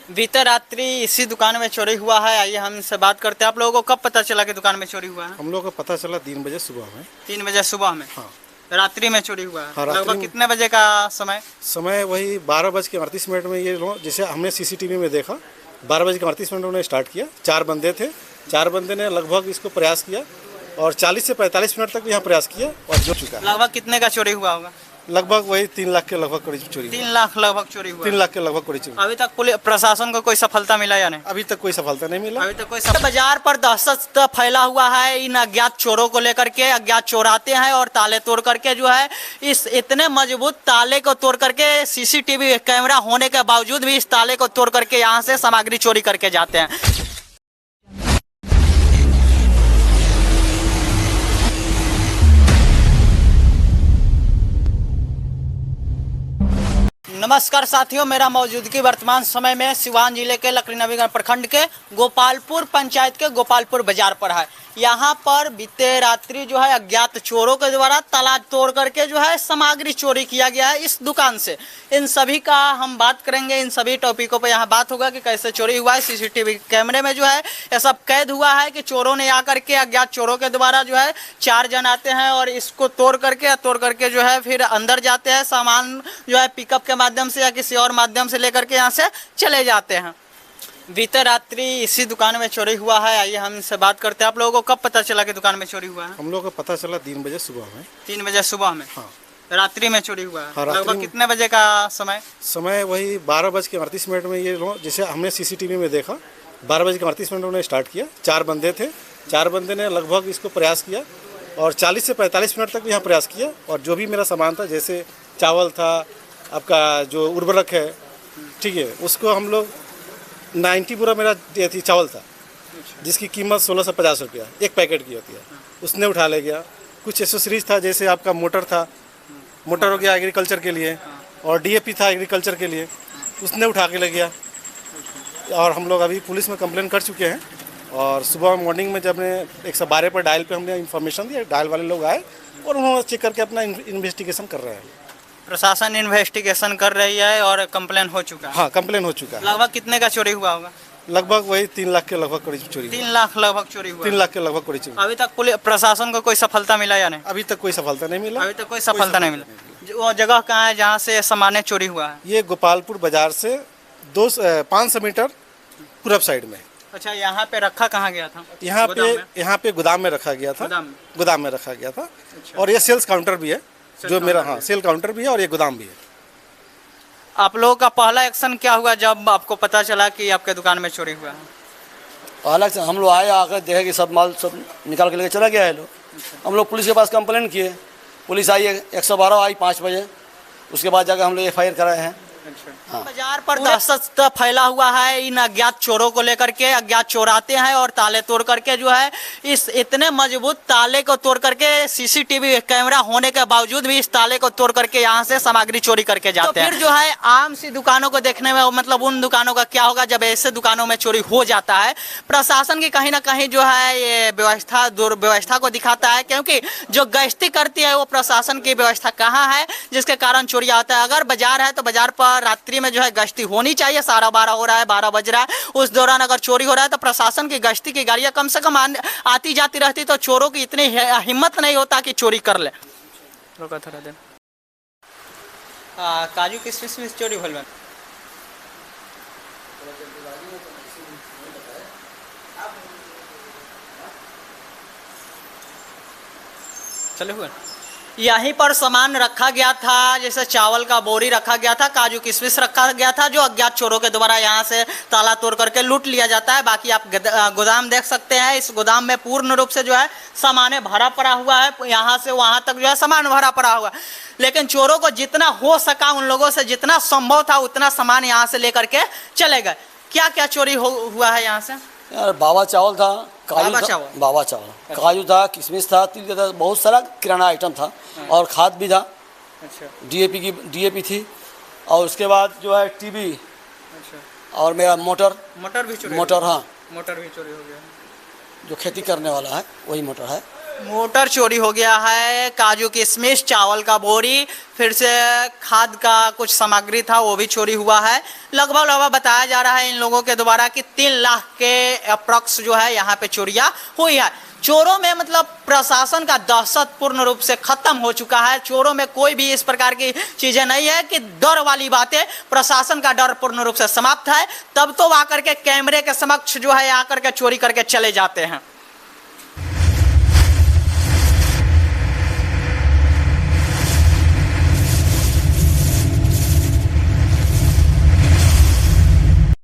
बीते रात्रि इसी दुकान में चोरी हुआ है। आइए हम इनसे बात करते हैं। आप लोगों को कब पता चला कि दुकान में चोरी हुआ है? हम लोग को पता चला 3 बजे सुबह में। 3 बजे सुबह में? हाँ। रात्रि में चोरी हुआ है? हाँ, रात्रि लगभग में। कितने बजे का समय? वही 12:38 में ये लोग, जैसे हमने सीसीटीवी में देखा, 12:38 उन्होंने स्टार्ट किया। 4 बंदे थे। 4 बंदे ने लगभग इसको प्रयास किया और 40 से 45 मिनट तक यहाँ प्रयास किया और जो चुका है। लगभग कितने का चोरी हुआ होगा? लगभग वही 3 लाख के लगभग करीब चोरी। 3 लाख लगभग चोरी हुआ? 3 लाख के लगभग करीब चोरी। अभी तक पुलिस प्रशासन को कोई सफलता मिला या नहीं? अभी तक कोई सफलता नहीं मिला। अभी तक कोई बाजार पर दहशत फैला हुआ है इन अज्ञात चोरों को लेकर के। अज्ञात चोर आते हैं और ताले तोड़ करके जो है इस इतने मजबूत ताले को तोड़ करके, सीसीटीवी कैमरा होने के बावजूद भी इस ताले को तोड़ करके यहाँ से सामग्री चोरी करके जाते हैं। नमस्कार साथियों, मेरा मौजूदगी वर्तमान समय में सिवान जिले के लकड़ीनवीगढ़ प्रखंड के गोपालपुर पंचायत के गोपालपुर बाजार पर है। यहाँ पर बीते रात्रि जो है अज्ञात चोरों के द्वारा ताला तोड़ करके जो है सामग्री चोरी किया गया है इस दुकान से। इन सभी का हम बात करेंगे, इन सभी टॉपिकों पर यहाँ बात होगा कि कैसे चोरी हुआ है। सीसीटीवी कैमरे में जो है यह सब कैद हुआ है कि चोरों ने आकर के, अज्ञात चोरों के द्वारा जो है 4 जन आते हैं और इसको तोड़ करके जो है फिर अंदर जाते हैं। सामान जो है पिकअप के माध्यम से या किसी और माध्यम से लेकर के यहाँ से चले जाते हैं। बीते रात्रि इसी दुकान में चोरी हुआ है। आइए हम इनसे बात करते हैं। आप लोगों को कब पता चला कि दुकान में चोरी हुआ है? हम लोग को पता चला 3 बजे सुबह में। 3 बजे सुबह में? हाँ। रात्रि में चोरी हुआ है? हाँ, लगभग कितने बजे का समय? वही 12:38 में ये लोग, जैसे हमने सीसीटीवी में देखा, 12:38 उन्होंने स्टार्ट किया। 4 बंदे थे। 4 बंदे ने लगभग इसको प्रयास किया और 40 से 45 मिनट तक यहाँ प्रयास किया और जो भी मेरा सामान था, जैसे चावल था, आपका जो उर्वरक है, ठीक है, उसको हम लोग 90 पूरा मेरा ये थी चावल था, जिसकी कीमत 1650 रुपया एक पैकेट की होती है, उसने उठा ले गया। कुछ एसेसरीज था, जैसे आपका मोटर था, मोटर हो गया एग्रीकल्चर के लिए, और डीएपी था एग्रीकल्चर के लिए, उसने उठा के ले गया। और हम लोग अभी पुलिस में कंप्लेन कर चुके हैं और सुबह मॉर्निंग में जब हमने 112 पर डायल पे हमने इन्फॉर्मेशन दिया, डायल वाले लोग आए और उन्होंने चेक करके अपना इन्वेस्टिगेशन कर रहे हैं। प्रशासन इन्वेस्टिगेशन कर रही है और कंप्लेन हो चुका है? हाँ, कंप्लेन हो चुका है। लगभग कितने का चोरी हुआ होगा? लगभग वही 3 लाख के लगभग करीब चोरी। 3 लाख लगभग चोरी हुआ? 3 लाख के लगभग करीब चोरी। अभी तक पुलिस प्रशासन को कोई सफलता मिला या नहीं? अभी तक कोई सफलता नहीं मिला। अभी तक कोई सफलता नहीं मिला। वो जगह कहाँ है जहाँ से सामान चोरी हुआ है? ये गोपालपुर बाजार से 500 मीटर पूरब साइड में। अच्छा, यहाँ पे रखा कहाँ गया था? यहाँ पे गोदाम में रखा गया था। गोदाम में रखा गया था। अच्छा। और ये सेल्स काउंटर भी है, जो मेरा, हाँ, सेल काउंटर भी है और ये गोदाम भी है। आप लोगों का पहला एक्शन क्या हुआ जब आपको पता चला कि आपके दुकान में चोरी हुआ है? पहला एक्शन हम लोग आए, आकर देखे कि सब माल सब निकाल के लेके चला गया है लोग। हम लोग पुलिस के पास कंप्लेन किए, पुलिस आई, 112 आई 5 बजे। उसके बाद जाकर हम लोग FIR कराए हैं। हाँ। बाजार पर दहशत फैला हुआ है इन अज्ञात चोरों को लेकर के। अज्ञात चोर आते हैं और ताले तोड़ करके जो है इस इतने मजबूत ताले को तोड़ करके, सीसीटीवी कैमरा होने के बावजूद भी इस ताले को तोड़ करके यहाँ से सामग्री चोरी करके जाते हैं। फिर जो है आम सी दुकानों को देखने में, मतलब उन दुकानों का क्या होगा जब ऐसे दुकानों में चोरी हो जाता है? प्रशासन की कहीं ना कहीं जो है ये व्यवस्था दुर्व्यवस्था को दिखाता है, क्योंकि जो गश्ती करती है वो प्रशासन की व्यवस्था कहाँ है, जिसके कारण चोरी आता है। अगर बाजार है तो बाजार पर रात्रि में जो है गश्ती होनी चाहिए। 12:30 हो रहा है, 12 बज रहा है, उस दौरान अगर चोरी हो रहा है तो प्रशासन की गश्ती की गाड़ियां कम से कम आती जाती रहती तो चोरों की इतनी हिम्मत नहीं होता कि चोरी कर ले। थोड़ा देर काजू किशमिश चोरी भल में चले हुए यहीं पर सामान रखा गया था, जैसे चावल का बोरी रखा गया था, काजू किशमिश रखा गया था, जो अज्ञात चोरों के द्वारा यहाँ से ताला तोड़ करके लूट लिया जाता है। बाकी आप गोदाम देख सकते हैं। इस गोदाम में पूर्ण रूप से जो है सामान भरा पड़ा हुआ है, यहाँ से वहाँ तक जो है सामान भरा पड़ा हुआ है। लेकिन चोरों को जितना हो सका, उन लोगों से जितना संभव था उतना सामान यहाँ से लेकर के चले गए। क्या क्या चोरी हुआ है यहाँ से? यार बाबा चावल था, बाबा चावल, काजू था, किशमिश था, तिल था, बहुत सारा किराना आइटम था और खाद भी था। अच्छा। डीएपी थी और उसके बाद जो है टीवी। अच्छा। और मेरा मोटर भी चोरी। हाँ, मोटर भी चोरी हो गया। जो खेती करने वाला है वही मोटर है। मोटर चोरी हो गया है, काजू किशमिश, चावल का बोरी, फिर से खाद का कुछ सामग्री था वो भी चोरी हुआ है। लगभग बताया जा रहा है इन लोगों के द्वारा कि 3 लाख के अप्रॉक्स जो है यहाँ पे चोरियां हुई है। चोरों में मतलब प्रशासन का दहशत पूर्ण रूप से खत्म हो चुका है। चोरों में कोई भी इस प्रकार की चीजें नहीं है कि डर वाली बातें, प्रशासन का डर पूर्ण रूप से समाप्त है। तब तो आकर के कैमरे के समक्ष जो है आकर के चोरी करके चले जाते हैं।